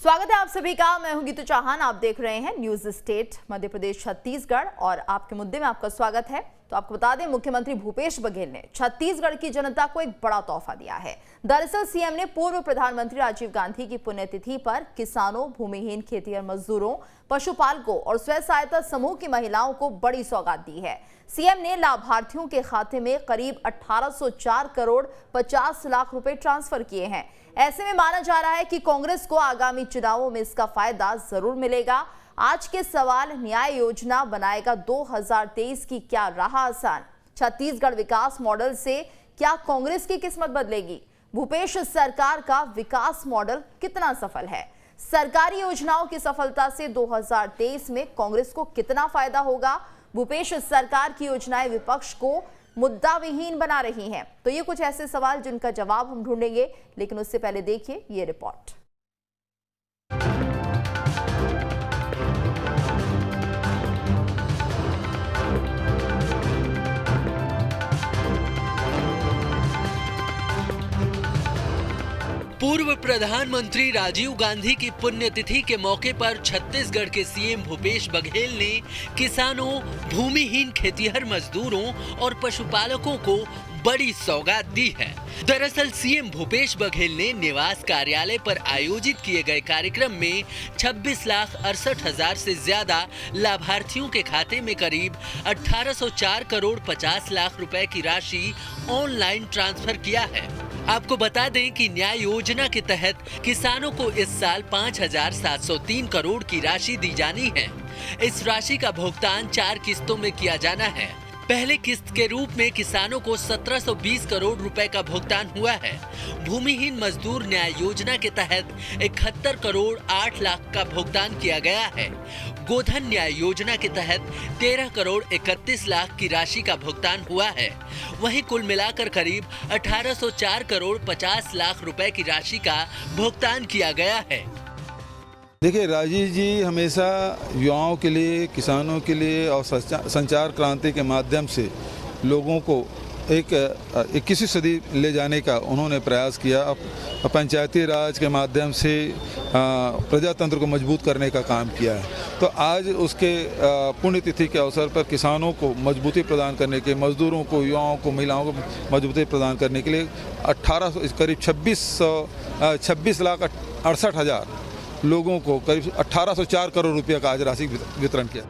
स्वागत है आप सभी का। मैं हूं गीतू चौहान। आप देख रहे हैं न्यूज स्टेट मध्य प्रदेश छत्तीसगढ़ और आपके मुद्दे में आपका स्वागत है। तो आपको बता दें, मुख्यमंत्री भूपेश बघेल ने छत्तीसगढ़ की जनता को एक बड़ा तोहफा दिया है। दरअसल सीएम ने पूर्व प्रधानमंत्री राजीव गांधी की पुण्यतिथि पर किसानों, भूमिहीन खेतिहर मजदूरों, पशुपालकों और स्वयं सहायता समूह की महिलाओं को बड़ी सौगात दी है। सीएम ने लाभार्थियों के खाते में करीब 1804 करोड़ 50 लाख रुपए ट्रांसफर किए हैं। ऐसे में माना जा रहा है कि कांग्रेस को आगामी चुनावों में इसका फायदा जरूर मिलेगा। आज के सवाल, न्याय योजना बनाएगा 2023 की क्या राह आसान? छत्तीसगढ़ विकास मॉडल से क्या कांग्रेस की किस्मत बदलेगी? भूपेश सरकार का विकास मॉडल कितना सफल है? सरकारी योजनाओं की सफलता से 2023 में कांग्रेस को कितना फायदा होगा? भूपेश सरकार की योजनाएं विपक्ष को मुद्दा विहीन बना रही हैं। तो ये कुछ ऐसे सवाल जिनका जवाब हम ढूंढेंगे, लेकिन उससे पहले देखिए ये रिपोर्ट। पूर्व प्रधानमंत्री राजीव गांधी की पुण्यतिथि के मौके पर छत्तीसगढ़ के सीएम भूपेश बघेल ने किसानों, भूमिहीन खेतिहर मजदूरों और पशुपालकों को बड़ी सौगात दी है। दरअसल सीएम भूपेश बघेल ने निवास कार्यालय पर आयोजित किए गए कार्यक्रम में 26,68,000 से ज्यादा लाभार्थियों के खाते में करीब 1804 करोड़ 50 लाख रुपए की राशि ऑनलाइन ट्रांसफर किया है। आपको बता दें कि न्याय योजना के तहत किसानों को इस साल 5,703 करोड़ की राशि दी जानी है। इस राशि का भुगतान 4 किस्तों में किया जाना है। पहले किस्त के रूप में किसानों को 1720 करोड़ रुपए का भुगतान हुआ है। भूमिहीन मजदूर न्याय योजना के तहत 71 करोड़ 8 लाख का भुगतान किया गया है। गोधन न्याय योजना के तहत 13 करोड़ 31 लाख की राशि का भुगतान हुआ है। वहीं कुल मिलाकर करीब 1804 करोड़ 50 लाख रुपए की राशि का भुगतान किया गया है। देखिए, राजीव जी हमेशा युवाओं के लिए, किसानों के लिए और संचार क्रांति के माध्यम से लोगों को एक 21वीं सदी ले जाने का उन्होंने प्रयास किया। पंचायती राज के माध्यम से प्रजातंत्र को मजबूत करने का काम किया है। तो आज उसके पुण्यतिथि के अवसर पर किसानों को मजबूती प्रदान करने के, मजदूरों को, युवाओं को, महिलाओं को मजबूती प्रदान करने के लिए करीब 26 लाख 68,000 लोगों को करीब 1804 करोड़ रुपए का आज राशि वितरण किया।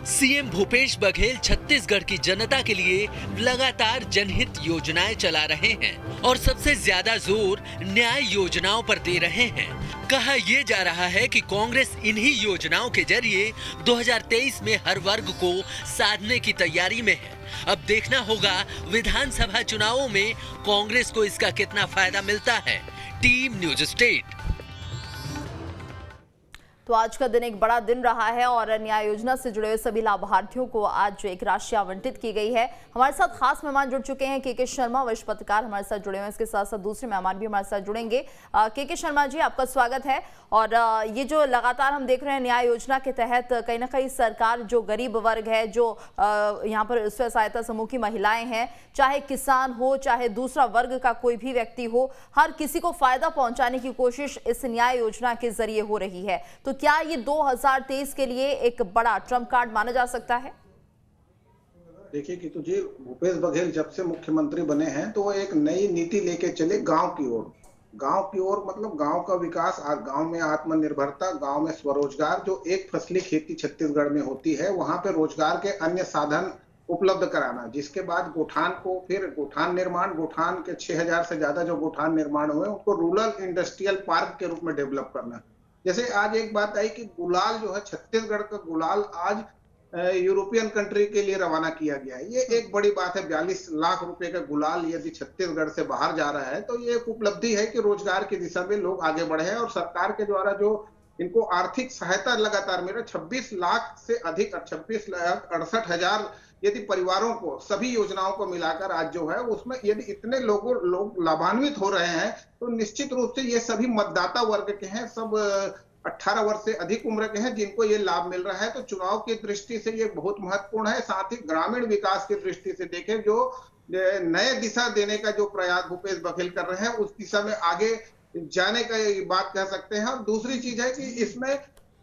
सीएम भूपेश बघेल छत्तीसगढ़ की जनता के लिए लगातार जनहित योजनाएं चला रहे हैं और सबसे ज्यादा जोर न्याय योजनाओं पर दे रहे हैं। कहा यह जा रहा है कि कांग्रेस इन्हीं योजनाओं के जरिए 2023 में हर वर्ग को साधने की तैयारी में है। अब देखना होगा विधानसभा चुनावों में कांग्रेस को इसका कितना फायदा मिलता है। Team news state. तो आज का दिन एक बड़ा दिन रहा है और न्याय योजना से जुड़े हुए सभी लाभार्थियों को आज एक राशि आवंटित की गई है। हमारे साथ खास मेहमान जुड़ चुके हैं। के शर्मा, वरिष्ठ पत्रकार हमारे साथ जुड़े हुए हैं। इसके साथ साथ दूसरे मेहमान भी हमारे साथ जुड़ेंगे। के शर्मा जी, आपका स्वागत है। और ये जो लगातार हम देख रहे हैं न्याय योजना के तहत कहीं ना कहीं सरकार जो गरीब वर्ग है, जो यहाँ पर स्वयं सहायता समूह की महिलाएं हैं, चाहे किसान हो चाहे दूसरा वर्ग का कोई भी व्यक्ति हो, हर किसी को फायदा पहुंचाने की कोशिश इस न्याय योजना के जरिए हो रही है। तो क्या ये 2023 के लिए एक बड़ा ट्रम्प कार्ड माना जा सकता है? देखिए कि तुझे भूपेश बघेल जब से मुख्यमंत्री बने हैं तो वो एक नई नीति लेके चले गांव की ओर, मतलब गांव का विकास, गांव में आत्मनिर्भरता, गांव में स्वरोजगार। जो एक फसली खेती छत्तीसगढ़ में होती है वहां पे रोजगार के अन्य साधन उपलब्ध कराना, जिसके बाद गोठान को, फिर गोठान निर्माण, गोठान के 6000 से ज्यादा जो गोठान निर्माण हुए उनको रूरल इंडस्ट्रियल पार्क के रूप में डेवलप करना। जैसे आज एक बात आई कि गुलाल जो है, छत्तीसगढ़ का गुलाल आज यूरोपियन कंट्री के लिए रवाना किया गया है। ये एक बड़ी बात है। 42 लाख रुपए का गुलाल यदि छत्तीसगढ़ से बाहर जा रहा है तो ये एक उपलब्धि है कि रोजगार की दिशा में लोग आगे बढ़े हैं। और सरकार के द्वारा जो इनको आर्थिक सहायता लगातार मिल रहा है, 26 लाख से अधिक, 26,68,000 यदि परिवारों को सभी योजनाओं को मिलाकर आज जो है उसमें यदि इतने लोग लाभान्वित हो रहे हैं तो निश्चित रूप से ये सभी मतदाता वर्ग के हैं, सब 18 वर्ष से अधिक उम्र के हैं जिनको ये लाभ मिल रहा है। तो चुनाव की दृष्टि से ये बहुत महत्वपूर्ण है। साथ ही ग्रामीण विकास की दृष्टि से देखें, जो नए दिशा देने का जो प्रयास भूपेश बघेल कर रहे हैं उस दिशा में आगे जाने का ये बात कह सकते हैं। और दूसरी चीज है कि इसमें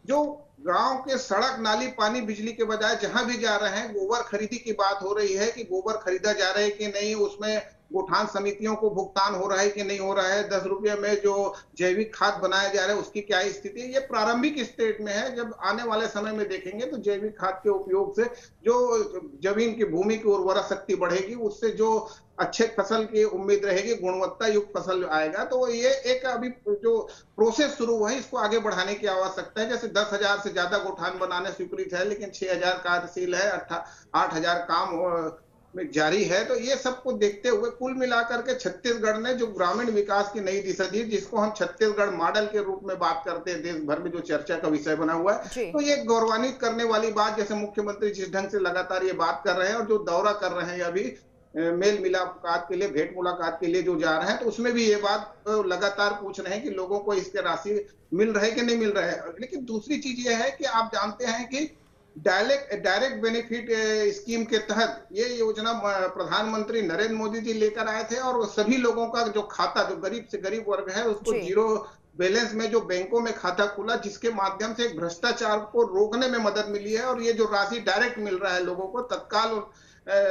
जो गांव के सड़क, नाली, पानी, बिजली के बजाय जहां भी जा रहे हैं, गोबर खरीदी की बात हो रही है कि गोबर खरीदा जा रहा है कि नहीं, उसमें गोठान समितियों को भुगतान हो रहा है कि नहीं हो रहा है, 10 रुपये में जो जैविक खाद बनाया जा रहा है उसकी क्या स्थिति है, ये प्रारंभिक स्टेट में है। जब आने वाले समय में देखेंगे तो जैविक खाद के उपयोग से जो जमीन की, भूमि की उर्वरा शक्ति बढ़ेगी, उससे जो अच्छे फसल की उम्मीद रहेगी, गुणवत्ता युक्त फसल आएगा। तो ये एक अभी जो प्रोसेस शुरू हुआ है, इसको आगे बढ़ाने की आवश्यकता है। जैसे 10,000 से ज्यादा गोठान बनाने स्वीकृत है, लेकिन 6,000 कार्यशील है, 8,000 काम में जारी है। तो ये सबको देखते हुए कुल मिलाकर के छत्तीसगढ़ ने जो ग्रामीण विकास की नई दिशा दी, जिसको हम छत्तीसगढ़ मॉडल के रूप में बात करते हैं, देश भर में जो चर्चा का विषय बना हुआ है, तो ये गौरवान्वित करने वाली बात, जैसे मुख्यमंत्री जिस ढंग से लगातार ये बात कर रहे हैं और जो दौरा कर रहे हैं अभी मेल मुलाकात के लिए, भेंट मुलाकात के लिए जो जा रहे हैं, तो उसमें भी ये बात लगातार पूछ रहे हैं कि लोगों को इसके राशि मिल रहे कि नहीं मिल रहे है। लेकिन दूसरी चीज ये है कि आप जानते हैं कि डायरेक्ट बेनिफिट स्कीम के तहत ये योजना प्रधानमंत्री नरेंद्र मोदी जी लेकर आए थे, और सभी लोगों का जो खाता, जो गरीब से गरीब वर्ग है, उसको जीरो बैलेंस में जो बैंकों में खाता खुला, जिसके माध्यम से भ्रष्टाचार को रोकने में मदद मिली है। और ये जो राशि डायरेक्ट मिल रहा है लोगों को, तत्काल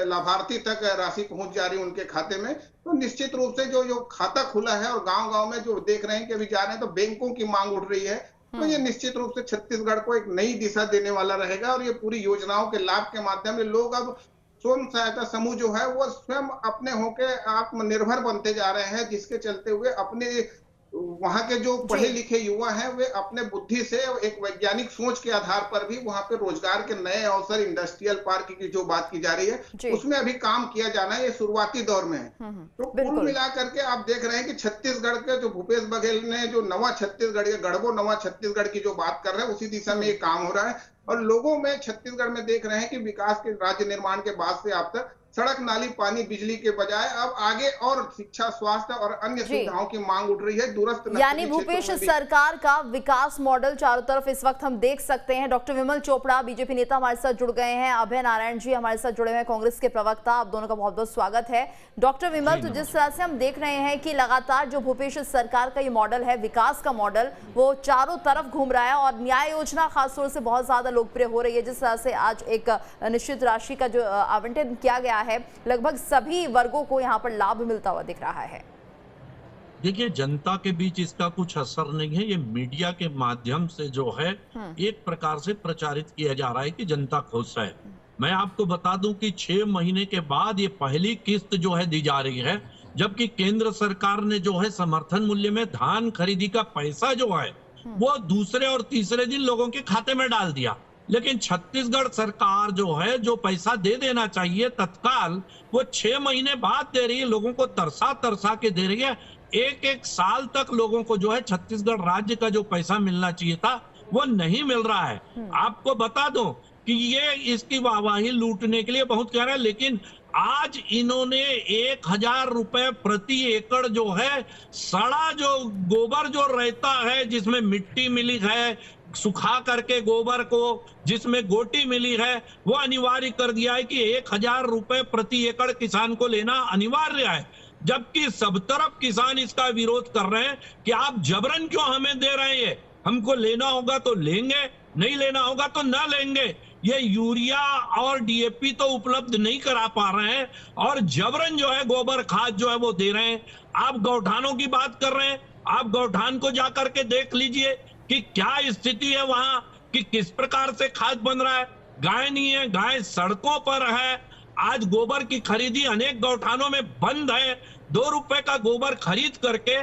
लाभार्थी तक राशि पहुंच जा रही है उनके खाते में, तो निश्चित रूप से जो खाता खुला है, और गांव-गांव में जो देख रहे हैं कि अभी जा रहे हैं तो बैंकों की मांग उठ रही है, तो ये निश्चित रूप से छत्तीसगढ़ को एक नई दिशा देने वाला रहेगा। और ये पूरी योजनाओं के लाभ के माध्यम से लोग अब स्वयं सहायता समूह जो है वो स्वयं अपने होके आत्मनिर्भर बनते जा रहे हैं, जिसके चलते हुए अपने वहां के जो पढ़े लिखे युवा हैं, वे अपने बुद्धि से एक वैज्ञानिक सोच के आधार पर भी वहां पे रोजगार के नए अवसर, इंडस्ट्रियल पार्क की जो बात की जा रही है, उसमें अभी काम किया जाना है। ये शुरुआती दौर में है। तो कुल मिलाकर के आप देख रहे हैं कि छत्तीसगढ़ के जो भूपेश बघेल ने जो नवा छत्तीसगढ़, गढ़बो नवा छत्तीसगढ़ की जो बात कर रहे हैं, उसी दिशा में ये काम हो रहा है। और लोगों में छत्तीसगढ़ में देख रहे हैं कि विकास के राज्य निर्माण के बाद से आप तक सड़क, नाली, पानी, बिजली के बजाय अब आगे और शिक्षा, स्वास्थ्य और अन्य सुविधाओं की मांग उठ रही है दूरस्थ। यानी भूपेश सरकार का विकास मॉडल चारों तरफ इस वक्त हम देख सकते हैं। डॉक्टर विमल चोपड़ा बीजेपी नेता हमारे साथ जुड़ गए हैं, अभय नारायण जी हमारे साथ जुड़े हुए हैं, कांग्रेस के प्रवक्ता। आप दोनों का बहुत बहुत स्वागत है। डॉक्टर विमल, तो जिस तरह से हम देख रहे हैं कि लगातार जो भूपेश सरकार का ये मॉडल है, विकास का मॉडल, वो चारों तरफ घूम रहा है और न्याय योजना खासतौर से बहुत ज्यादा लोकप्रिय हो रही है। जिस तरह से आज एक निश्चित राशि का जो आवंटन किया गया है, लगभग सभी वर्गों को यहाँ पर लाभ मिलता हुआ दिख रहा है। देखिए, जनता के बीच इसका कुछ असर नहीं है। ये मीडिया के माध्यम से जो है एक प्रकार से प्रचारित किया जा रहा है कि जनता खुश है। मैं आपको बता दूं कि 6 महीने के बाद ये पहली किस्त जो है दी जा रही है, जबकि केंद्र सरकार ने जो है समर्थन मूल्य में धान खरीदी का पैसा जो है वो दूसरे और तीसरे दिन लोगों के खाते में डाल दिया। लेकिन छत्तीसगढ़ सरकार जो है, जो पैसा दे देना चाहिए तत्काल, वो 6 महीने बाद दे रही है, लोगों को तरसा तरसा के दे रही है। एक साल तक लोगों को जो है छत्तीसगढ़ राज्य का जो पैसा मिलना चाहिए था वो नहीं मिल रहा है। आपको बता दूं कि ये इसकी वाहवाही लूटने के लिए बहुत कह रहे हैं, लेकिन आज इन्होंने 1,000 रुपए प्रति एकड़ जो है सड़ा जो गोबर जो रहता है, जिसमें मिट्टी मिली है, सुखा करके गोबर को, जिसमें गोटी मिली है, वो अनिवार्य कर दिया है कि 1,000 रुपए प्रति एकड़ किसान को लेना अनिवार्य है। जबकि सब तरफ किसान इसका विरोध कर रहे हैं कि आप जबरन क्यों हमें दे रहे हैं, हमको लेना होगा तो लेंगे, नहीं लेना होगा तो ना लेंगे। ये यूरिया और डीएपी तो उपलब्ध नहीं करा पा रहे हैं और जबरन जो है गोबर खाद जो है वो दे रहे हैं। आप गौठानों की बात कर रहे हैं, आप गौठान को जाकर के देख लीजिए कि क्या स्थिति है वहां, कि किस प्रकार से खाद बन रहा है। गाय नहीं है, गाय सड़कों पर है। आज गोबर की खरीदी अनेक गौठानों में बंद है। 2 रुपए का गोबर खरीद करके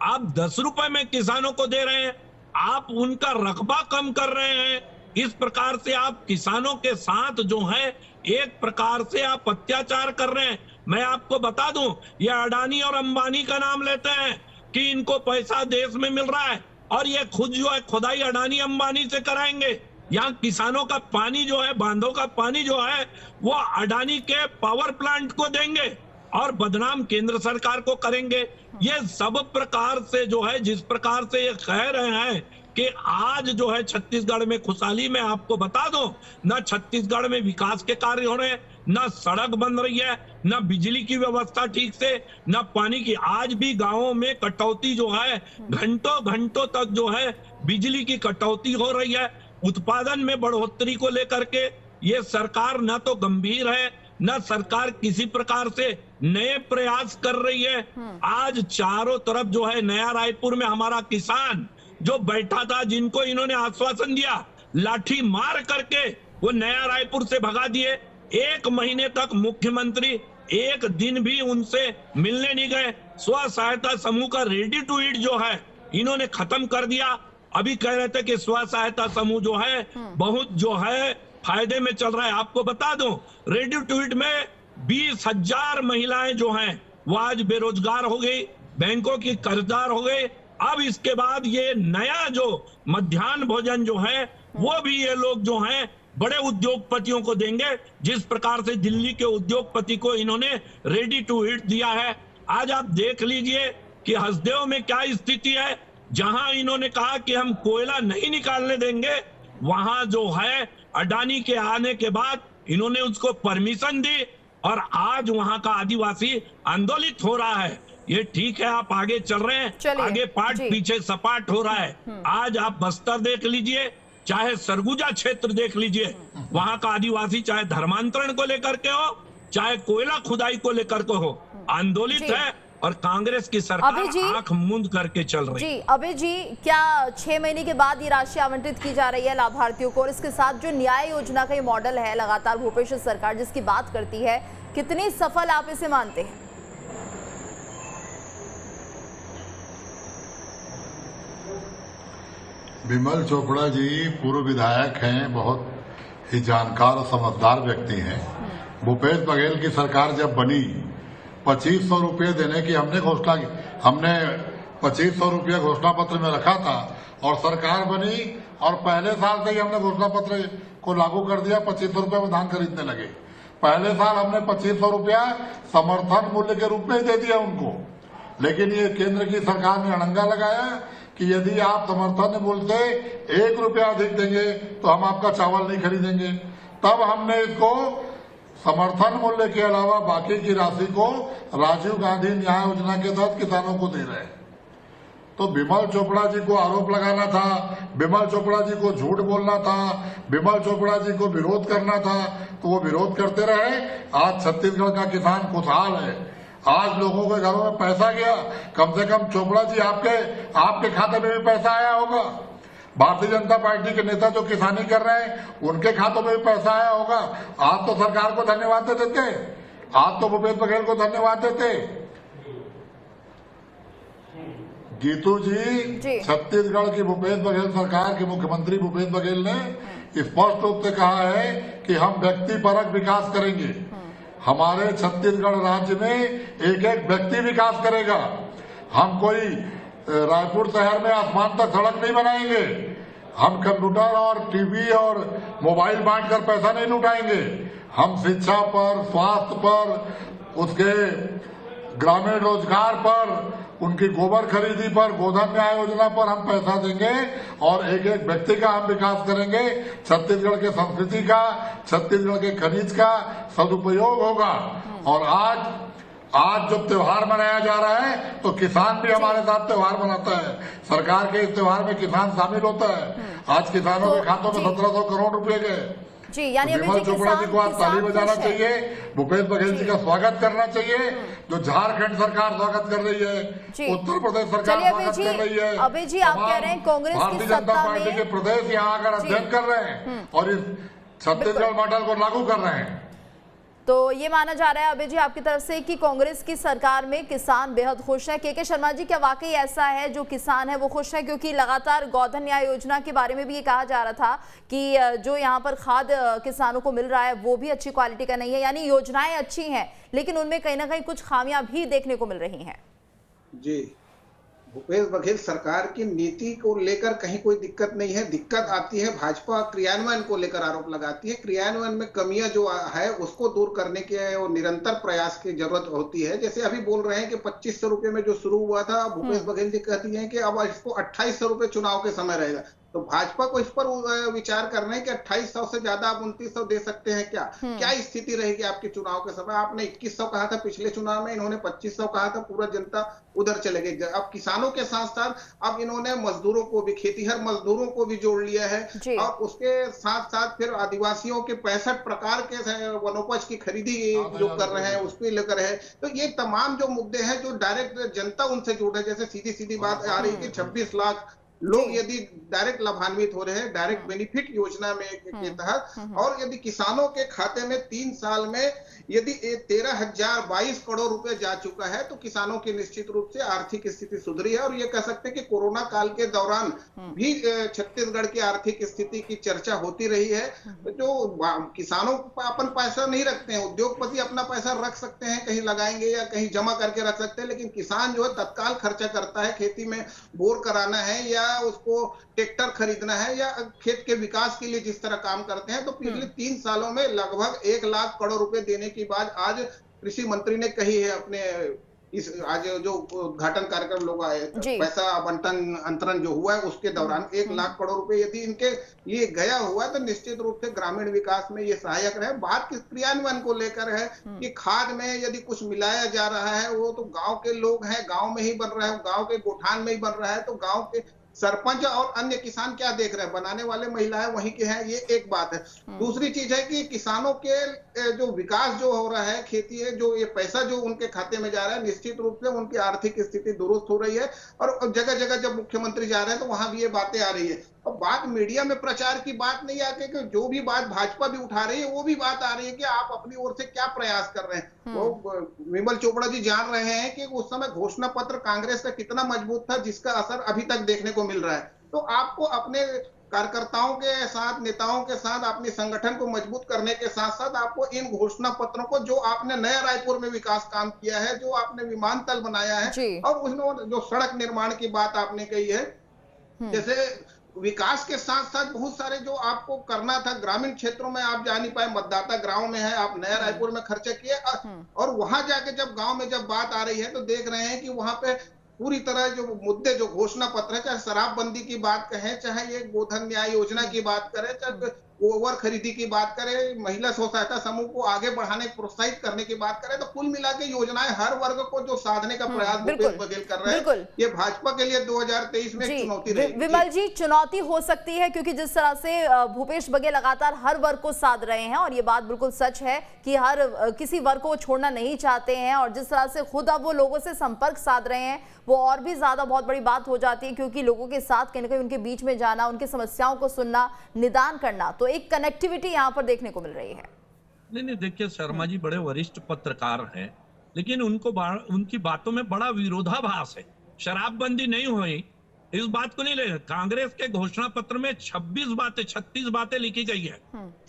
आप 10 रुपए में किसानों को दे रहे हैं। आप उनका रकबा कम कर रहे हैं। इस प्रकार से आप किसानों के साथ जो है एक प्रकार से आप अत्याचार कर रहे हैं। मैं आपको बता दूं, ये अडानी और अंबानी का नाम लेते हैं कि इनको पैसा देश में मिल रहा है, और ये खुद जो है खुदाई अडानी अंबानी से कराएंगे। यहाँ किसानों का पानी जो है, बांधों का पानी जो है, वो अडानी के पावर प्लांट को देंगे और बदनाम केंद्र सरकार को करेंगे। ये सब प्रकार से जो है, जिस प्रकार से ये कह रहे हैं कि आज जो है छत्तीसगढ़ में खुशहाली में आपको बता दूं, ना छत्तीसगढ़ में विकास के कार्य हो रहे हैं, ना सड़क बन रही है, ना बिजली की व्यवस्था ठीक से, ना पानी की। आज भी गांवों में कटौती जो है, घंटों घंटों तक जो है बिजली की कटौती हो रही है। उत्पादन में बढ़ोतरी को लेकर के ये सरकार न तो गंभीर है, न सरकार किसी प्रकार से नए प्रयास कर रही है। आज चारों तरफ जो है नया रायपुर में हमारा किसान जो बैठा था, जिनको इन्होंने आश्वासन दिया, लाठी मार करके वो नया रायपुर से भगा दिए। 1 महीने तक मुख्यमंत्री एक दिन भी उनसे मिलने नहीं गए। स्व सहायता समूह का रेडी टू ईट जो है इन्होंने खत्म कर दिया। अभी कह रहे थे कि स्व सहायता समूह जो है बहुत जो है फायदे में चल रहा है। आपको बता दूं, रेडी टू ईट में 20,000 महिलाएं जो हैं वो आज बेरोजगार हो गई, बैंकों की कर्जदार हो गई। अब इसके बाद ये नया जो मध्याह्न भोजन जो है वो भी ये लोग जो हैं बड़े उद्योगपतियों को देंगे, जिस प्रकार से दिल्ली के उद्योगपति को इन्होंने रेडी टू ईट दिया है। आज आप देख लीजिए कि हसदेव में क्या स्थिति है। जहां इन्होंने कहा कि हम कोयला नहीं निकालने देंगे, वहां जो है अडानी के आने के बाद इन्होंने उसको परमिशन दी और आज वहां का आदिवासी आंदोलित हो रहा है। ये ठीक है, आप आगे चल रहे हैं, आगे पाठ पीछे सपाट हो रहा है। आज आप बस्तर देख लीजिए, चाहे सरगुजा क्षेत्र देख लीजिए, वहां का आदिवासी चाहे धर्मांतरण को लेकर के हो, चाहे कोयला खुदाई को लेकर के हो, आंदोलित है। और कांग्रेस की सरकार आंख मूंद करके चल रही है। जी अभय जी, क्या 6 महीने के बाद ये राशि आवंटित की जा रही है लाभार्थियों को, और इसके साथ जो न्याय योजना का ये मॉडल है लगातार भूपेश सरकार जिसकी बात करती है, कितनी सफल आप इसे मानते हैं? बिमल चोपड़ा जी पूर्व विधायक हैं, बहुत ही जानकार और समझदार व्यक्ति हैं। भूपेश बघेल की सरकार जब बनी 2500 रुपये देने की हमने 2500 रुपये घोषणा पत्र में रखा था और सरकार बनी और पहले साल से ही हमने घोषणा पत्र को लागू कर दिया। 2500 रुपये में धान खरीदने लगे। पहले साल हमने 2500 रुपया समर्थन मूल्य के रूप में दे दिया उनको, लेकिन ये केंद्र की सरकार ने अड़ंगा लगाया कि यदि आप समर्थन मूल्य से 1 रुपया अधिक देंगे तो हम आपका चावल नहीं खरीदेंगे। तब हमने इसको समर्थन मूल्य के अलावा बाकी की राशि को राजीव गांधी न्याय योजना के तहत किसानों को दे रहे हैं। तो बिमल चोपड़ा जी को आरोप लगाना था, बिमल चोपड़ा जी को झूठ बोलना था, बिमल चोपड़ा जी को विरोध करना था, तो वो विरोध करते रहे। आज छत्तीसगढ़ का किसान खुशहाल है। आज लोगों के घरों में पैसा गया। कम से कम चोपड़ा जी आपके खाते में भी पैसा आया होगा। भारतीय जनता पार्टी के नेता जो किसानी कर रहे हैं उनके खातों में भी पैसा आया होगा। आप तो सरकार को धन्यवाद दे देते, आप तो भूपेश बघेल को धन्यवाद देते। गीतू जी, छत्तीसगढ़ की भूपेश बघेल सरकार के मुख्यमंत्री भूपेश बघेल ने स्पष्ट रूप से कहा है कि हम व्यक्तिपरक विकास करेंगे। हमारे छत्तीसगढ़ राज्य में एक एक व्यक्ति विकास करेगा। हम कोई रायपुर शहर में आसमान तक सड़क नहीं बनाएंगे। हम कंप्यूटर और टीवी और मोबाइल बांटकर पैसा नहीं लुटाएंगे। हम शिक्षा पर, स्वास्थ्य पर, उसके ग्रामीण रोजगार पर, उनकी गोबर खरीदी पर, गोधन न्याय योजना पर हम पैसा देंगे और एक एक व्यक्ति का हम विकास करेंगे। छत्तीसगढ़ के संस्कृति का, छत्तीसगढ़ के खनिज का सदुपयोग होगा। और आज जब त्योहार मनाया जा रहा है तो किसान भी हमारे साथ त्योहार मनाता है। सरकार के इस त्योहार में किसान शामिल होता है। आज किसानों के खातों में 1700 करोड़ रुपए गए। जी, यानी बिमल चोपड़ा जी को आज ताली बजाना चाहिए, भूपेश बघेल जी का स्वागत करना चाहिए। जो झारखंड सरकार स्वागत कर रही है, उत्तर प्रदेश सरकार स्वागत कर रही है। अभय जी, आप कह रहे हैं कांग्रेस की भारतीय जनता पार्टी के प्रदेश यहाँ आकर अध्ययन कर रहे हैं और इस छत्तीसगढ़ मॉडल को लागू कर रहे हैं। तो ये माना जा रहा है अभय जी आपकी तरफ से कि कांग्रेस की सरकार में किसान बेहद खुश है। के शर्मा जी, क्या वाकई ऐसा है जो किसान है वो खुश है? क्योंकि लगातार गोधन न्याय योजना के बारे में भी ये कहा जा रहा था कि जो यहाँ पर खाद किसानों को मिल रहा है वो भी अच्छी क्वालिटी का नहीं है। यानी योजनाएं अच्छी हैं लेकिन उनमें कहीं ना कहीं कुछ खामियां भी देखने को मिल रही हैं। जी, भूपेश बघेल सरकार की नीति को लेकर कहीं कोई दिक्कत नहीं है। दिक्कत आती है भाजपा क्रियान्वयन को लेकर, आरोप लगाती है। क्रियान्वयन में कमियां जो है उसको दूर करने के और निरंतर प्रयास की जरूरत होती है। जैसे अभी बोल रहे हैं कि 2500 रुपए में जो शुरू हुआ था, भूपेश बघेल जी कहती हैं कि अब इसको 2800 रुपए चुनाव के समय रहेगा। तो भाजपा को इस पर विचार करना है कि 2800 से ज्यादा आप 2900 दे सकते हैं क्या? क्या स्थिति रहेगी आपके चुनाव के समय? आपने 2100 कहा था पिछले चुनाव में, इन्होंने 2500 कहा था। पूरा जनता उधर चले गई। अब किसानों के साथ साथ अब इन्होंने मजदूरों को भी, खेतीहर मजदूरों को भी जोड़ लिया है और उसके साथ साथ फिर आदिवासियों के 65 प्रकार के वनोपज की खरीदी जो कर रहे हैं उसको लेकर है। तो ये तमाम जो मुद्दे हैं जो डायरेक्ट जनता उनसे जुड़ रही है। जैसे सीधी सीधी बात आ रही है कि 26 लाख लोग यदि डायरेक्ट लाभान्वित हो रहे हैं डायरेक्ट बेनिफिट योजना में के तहत, और यदि किसानों के खाते में 3 साल में यदि 13,022 करोड़ रुपए जा चुका है तो किसानों की निश्चित रूप से आर्थिक स्थिति सुधरी है। और ये कह सकते हैं कि कोरोना काल के दौरान भी छत्तीसगढ़ की आर्थिक स्थिति की चर्चा होती रही है। जो किसानों अपन पैसा नहीं रखते हैं, उद्योगपति अपना पैसा रख सकते हैं, कहीं लगाएंगे या कहीं जमा करके रख सकते हैं, लेकिन किसान जो है तत्काल खर्चा करता है। खेती में बोर कराना है या उसको ट्रैक्टर खरीदना है या खेत के विकास के लिए जिस तरह काम करते हैं। तो पिछले 3 सालों में लगभग 1 लाख करोड़ रुपए देने की बात आज कृषि मंत्री ने कही है अपने इस आज जो उद्घाटन कार्यक्रम लोग आए, पैसा आवंटन अंतरण जो हुआ है उसके दौरान 1 लाख करोड़ रुपए यदि इनके लिए गया हुआ है तो निश्चित रूप से ग्रामीण विकास में ये सहायक रहे। बात किस क्रियान्वयन को लेकर है कि खाद में यदि कुछ मिलाया जा रहा है वो तो गांव के लोग हैं, गांव में ही बन रहा है, गांव के गोठान में ही बन रहा है, तो गांव के सरपंच और अन्य किसान क्या देख रहे हैं? बनाने वाले महिलाएं वहीं के हैं, ये एक बात है। दूसरी चीज है कि किसानों के जो विकास जो हो रहा है, खेती है, जो ये पैसा जो उनके खाते में जा रहा है निश्चित रूप से उनकी आर्थिक स्थिति दुरुस्त हो रही है। और जगह जगह जब मुख्यमंत्री जा रहे हैं तो वहां भी ये बातें आ रही है। अब बात मीडिया में प्रचार की बात नहीं आके कि जो भी बात भाजपा भी उठा रही है वो भी बात आ रही है कि आप अपनी ओर से क्या प्रयास कर रहे हैं। वो विमल चोपड़ा जी जान रहे हैं कि उस समय घोषणा पत्र कांग्रेस का कितना मजबूत था जिसका असर अभी तक देखने को मिल रहा है। तो आपको अपने कार्यकर्ताओं के साथ, नेताओं के साथ, अपने संगठन को मजबूत करने के साथ साथ आपको इन घोषणा पत्रों को, जो आपने नया रायपुर में विकास काम किया है, जो आपने विमानतल बनाया है और उसमें जो सड़क निर्माण की बात आपने कही है, जैसे विकास के साथ साथ बहुत सारे जो आपको करना था ग्रामीण क्षेत्रों में आप जा नहीं पाए, मतदाता गांव में है, आप नया रायपुर में खर्चा किए और वहां जाके जब गांव में जब बात आ रही है तो देख रहे हैं कि वहां पे पूरी तरह जो मुद्दे जो घोषणा पत्र है, चाहे शराबबंदी की बात कहें, चाहे ये गोधन न्याय योजना की बात करें, चाहे ओवर खरीदी की बात करें, महिला स्व सहायता समूह को आगे बढ़ाने प्रोत्साहित करने की बात करें, तो कुल मिला के योजनाएं हर वर्ग को जो साधने का प्रयास भूपेश बघेल कर रहे हैं, ये भाजपा के लिए 2023 में चुनौती रहेगी। विमल जी, चुनौती हो सकती है क्योंकि जिस तरह से भूपेश बघेल लगातार हर वर्ग को साध रहे हैं और ये बात बिल्कुल सच है कि हर किसी वर्ग को छोड़ना नहीं चाहते हैं, और जिस तरह से खुद अब वो लोगों से संपर्क साध रहे हैं वो और भी ज्यादा बहुत बड़ी बात हो जाती है, क्योंकि लोगों के साथ कहीं ना कहीं उनके बीच में जाना, उनकी समस्याओं को सुनना, निदान करना, तो एक कनेक्टिविटी यहाँ पर देखने को मिल रही है। नहीं, देखिए शर्मा जी बड़े वरिष्ठ पत्रकार हैं, लेकिन उनकी बातों में बड़ा विरोधाभास है। शराबबंदी नहीं हुई इस बात को नहीं ले, कांग्रेस के घोषणा पत्र में 36 बातें लिखी गई है,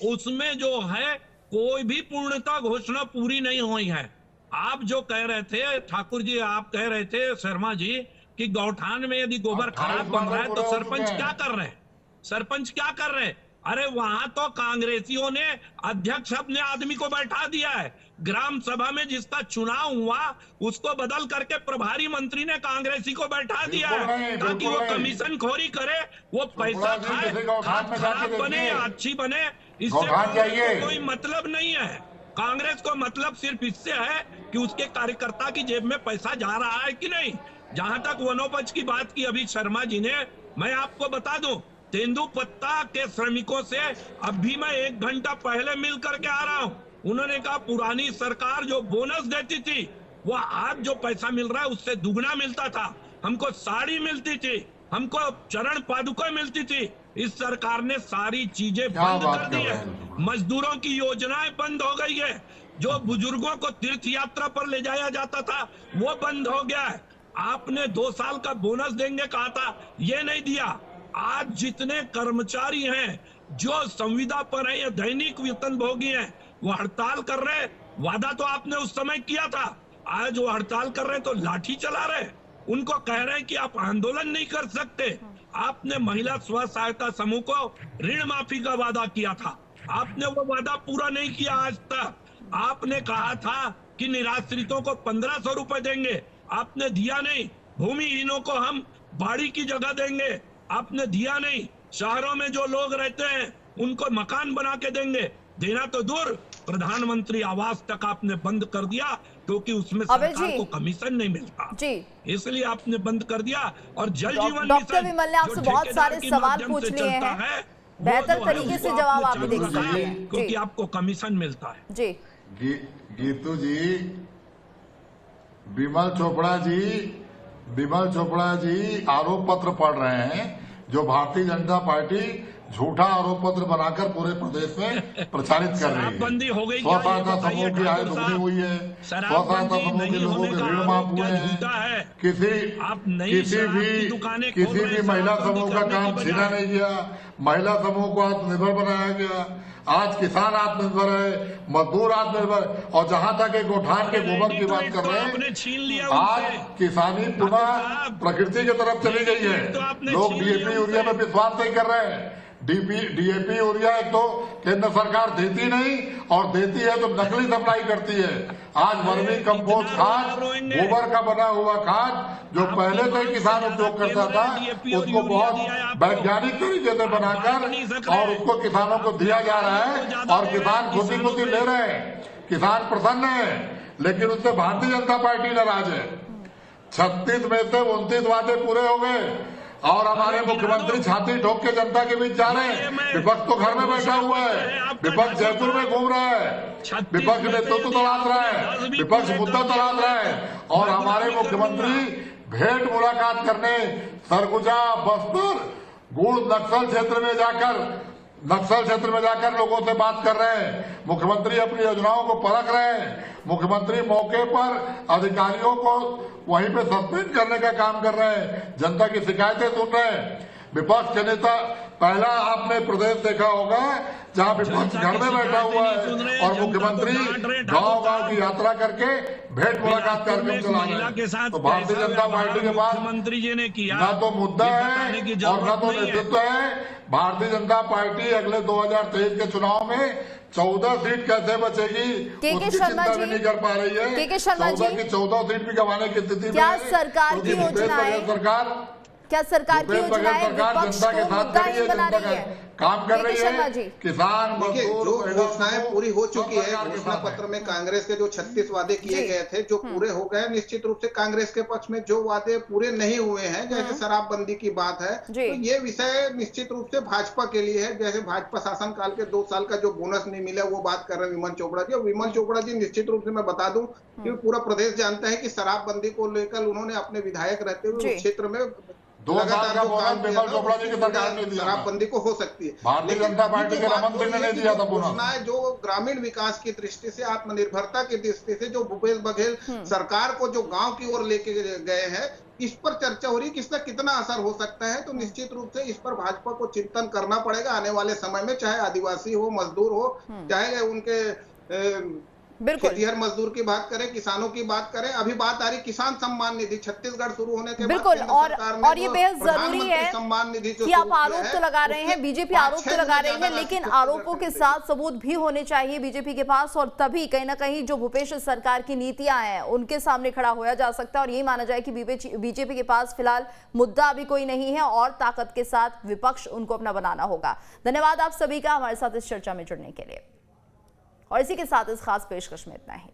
उसमें जो है कोई भी पूर्णता घोषणा पूरी नहीं हुई है। आप जो कह रहे थे ठाकुर जी, आप कह रहे थे शर्मा जी कि गौठान में यदि गोबर खराब बन रहा है तो सरपंच क्या कर रहे हैं? सरपंच क्या कर रहे हैं? अरे वहां तो कांग्रेसियों ने अध्यक्ष अपने आदमी को बैठा दिया है। ग्राम सभा में जिसका चुनाव हुआ उसको बदल करके प्रभारी मंत्री ने कांग्रेसी को बैठा दिया है ताकि वो कमीशन खोरी करे, वो पैसा खाए, खाद खराब बने या अच्छी बने, इससे कोई मतलब नहीं है। कांग्रेस को मतलब सिर्फ इससे है कि उसके कार्यकर्ता की जेब में पैसा जा रहा है कि नहीं। जहां तक वनोपज की बात की अभी शर्मा जी ने, मैं आपको बता दूं, तेंदुपत्ता के श्रमिकों से अभी मैं 1 घंटा पहले मिल करके आ रहा हूं। उन्होंने कहा पुरानी सरकार जो बोनस देती थी वो आज जो पैसा मिल रहा है उससे दुगना मिलता था। हमको साड़ी मिलती थी, हमको चरण पादुका मिलती थी। इस सरकार ने सारी चीजें बंद कर दी है। मजदूरों की योजनाएं बंद हो गई है। जो बुजुर्गों को तीर्थ यात्रा पर ले जाया जाता था वो बंद हो गया है। आपने 2 साल का बोनस देंगे कहा था, ये नहीं दिया। आज जितने कर्मचारी हैं जो संविदा पर है या दैनिक वेतन भोगी हैं वो हड़ताल कर रहे हैं। वादा तो आपने उस समय किया था, आज वो हड़ताल कर रहे हैं तो लाठी चला रहे हैं। उनको कह रहे हैं कि आप आंदोलन नहीं कर सकते। आपने महिला स्व सहायता समूह को ऋण माफी का वादा किया था, आपने वो वादा पूरा नहीं किया आज तक। आपने कहा था कि निराश्रितों को 1500 रुपए देंगे, आपने दिया नहीं। भूमिहीनों को हम बाड़ी की जगह देंगे, आपने दिया नहीं। शहरों में जो लोग रहते हैं उनको मकान बना के देंगे, देना तो दूर, प्रधानमंत्री आवास तक आपने बंद कर दिया क्योंकि उसमें सरकार को कमीशन नहीं मिलता जी, इसलिए आपने बंद कर दिया। और जल जीवन डॉक्टर विमल ने आपसे बहुत सारे सवाल पूछ लिए हैं, बेहतर तरीके से जवाब आप दे सकते हैं क्योंकि आपको कमीशन मिलता है जी। गीतू जी, विमल चोपड़ा जी आरोप पत्र पढ़ रहे हैं जो भारतीय जनता पार्टी झूठा आरोप पत्र बनाकर पूरे प्रदेश में प्रचारित कर रही है। स्व सहायता समूह की आय दुगनी हुई है, स्व सहायता समूह के लोगों के ऋण माफ हुए हैं, किसी भी महिला समूह का काम छीना नहीं गया, महिला समूह को आत्मनिर्भर बनाया गया। आज किसान आत्मनिर्भर है, मजदूर आत्मनिर्भर, और जहां तक एक गोठान के गोबर की बात कर रहे हैं, आज किसानी पुनः प्रकृति की तरफ चली गई है। लोग डीएपी यूरिया में विश्वास नहीं कर रहे हैं। डीएपी यूरिया एक तो केंद्र सरकार देती नहीं, और देती है तो नकली सप्लाई करती है। आज वर्मी कंपोस्ट खाद, गोबर का बना हुआ खाद जो पहले से किसान उपयोग करता था, उसको बहुत वैज्ञानिक तरीके से बनाकर और उसको किसानों को दिया जा रहा है, और किसान खुशी खुशी ले रहे हैं, किसान प्रसन्न है। लेकिन उससे भारतीय जनता पार्टी नाराज है। 36 में से 29 वादे पूरे हो गए और हमारे मुख्यमंत्री छाती ठोक के जनता के बीच जा रहे हैं। विपक्ष तो घर में बैठा हुआ है, विपक्ष जयपुर में घूम रहा है, विपक्ष नेतृत्व तलाश रहा है, विपक्ष मुद्दा तलाश रहा है, और हमारे मुख्यमंत्री भेंट मुलाकात करने सरगुजा, बस्तर, गुड़ नक्सल क्षेत्र में जाकर लोगों से बात कर रहे हैं। मुख्यमंत्री अपनी योजनाओं को परख रहे हैं। मुख्यमंत्री मौके पर अधिकारियों को वहीं पे सस्पेंड करने का काम कर रहे हैं, जनता की शिकायतें सुन रहे हैं। विपक्ष के नेता, पहला आपने प्रदेश देखा होगा जहां विपक्ष घर में बैठा हुआ है और मुख्यमंत्री गांव-गांव की यात्रा करके भेंट मुलाकात कार्यक्रम चला रहे हैं। तो भारतीय जनता पार्टी के पास मंत्री जी ने किया ना तो मुद्दा है और ना तो नेतृत्व है। भारतीय जनता पार्टी अगले 2023 के चुनाव में 14 सीट कैसे बचेगी उसकी चिंता भी नहीं कर पा रही है। 14 की 14 सीट भी गंवाने की स्थिति में क्या सरकार की योजनाएं जनता के साथ खड़ी है, जनता का काम कर रही है। किसान मजदूर जो घोषणाएं पूरी हो चुकी है, घोषणा पत्र में कांग्रेस के जो 36 वादे किए गए थे जो पूरे हो गए। निश्चित रूप से कांग्रेस के पक्ष में जो वादे पूरे नहीं हुए हैं, जैसे शराबबंदी की बात है, तो ये विषय निश्चित रूप से भाजपा के लिए है। जैसे भाजपा शासन काल के 2 साल का जो बोनस नहीं मिला वो बात कर रहे हैं विमल चोपड़ा जी। और विमल चोपड़ा जी निश्चित रूप से मैं बता दूं कि पूरा प्रदेश जानता है कि शराबबंदी को लेकर उन्होंने अपने विधायक रहते हुए क्षेत्र में 2 साल का बोनस विमल चोपड़ा जी की सरकार ने दिया। शराबबंदी को हो सकती है, भारतीय जनता पार्टी के रमन सिंह ने नहीं दिया था बोनस। जो ग्रामीण विकास की दृष्टि से, आत्मनिर्भरता की दृष्टि से जो भूपेश बघेल सरकार को जो गांव की ओर लेके गए हैं, इस पर चर्चा हो रही है, इसका कितना असर हो सकता है। तो निश्चित रूप से इस पर भाजपा को चिंतन करना पड़ेगा आने वाले समय में, चाहे आदिवासी हो, मजदूर हो, चाहे उनके खेतिहर मजदूर की बात करें, किसानों की बात करें। अभी बात आ रही किसान सम्मान निधि छत्तीसगढ़ शुरू होने के बिल्कुल, और ये बेहद जरूरी है सम्मान निधि कि आप आरोप तो लगा रहे हैं, बीजेपी आरोप तो लगा रही है, लेकिन आरोपों के साथ सबूत भी होने चाहिए बीजेपी के पास, और तभी कहीं ना कहीं जो भूपेश सरकार की नीतियां हैं उनके सामने खड़ा होया जा सकता है और यही माना जाए कि बीजेपी के पास फिलहाल मुद्दा अभी कोई नहीं है और ताकत के साथ विपक्ष उनको अपना बनाना होगा। धन्यवाद आप सभी का हमारे साथ इस चर्चा में जुड़ने के लिए, और इसी के साथ इस खास पेशकश में इतना ही।